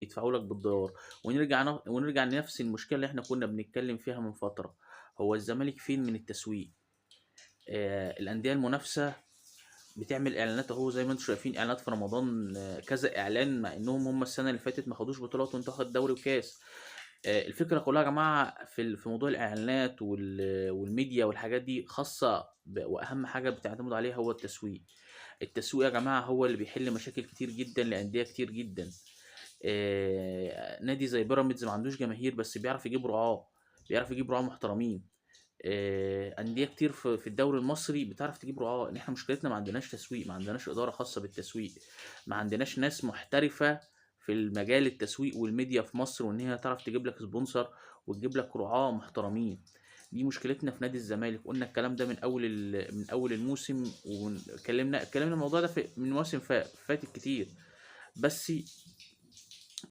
يدفعوا لك بالدولار. ونرجع لنفس المشكلة اللي احنا كنا بنتكلم فيها من فترة. هو الزمالك فين من التسويق؟ الأندية المنافسة بتعمل اعلانات اهو، زي ما انتم شايفين اعلانات في رمضان، كذا اعلان، مع انهم هم السنه اللي فاتت ما خدوش بطولات وانت واخد دوري وكاس. الفكره كلها يا جماعه في موضوع الاعلانات والميديا والحاجات دي خاصه واهم حاجه بتعتمد عليها هو التسويق. التسويق يا جماعه هو اللي بيحل مشاكل كتير جدا لانديه كتير جدا. نادي زي بيراميدز ما عندوش جماهير بس بيعرف يجيب رعاة، بيعرف يجيب رعاة محترمين. أندية كتير في الدوري المصري بتعرف تجيب رعاة. إن إحنا مشكلتنا ما عندناش تسويق، ما عندناش إدارة خاصة بالتسويق، ما عندناش ناس محترفة في المجال التسويق والميديا في مصر، وإن هي تعرف تجيب لك سبونسر وتجيب لك رعاة محترمين. دي مشكلتنا في نادي الزمالك. قلنا الكلام ده من أول الموسم، واتكلمنا الموضوع ده من مواسم فاتت كتير. بس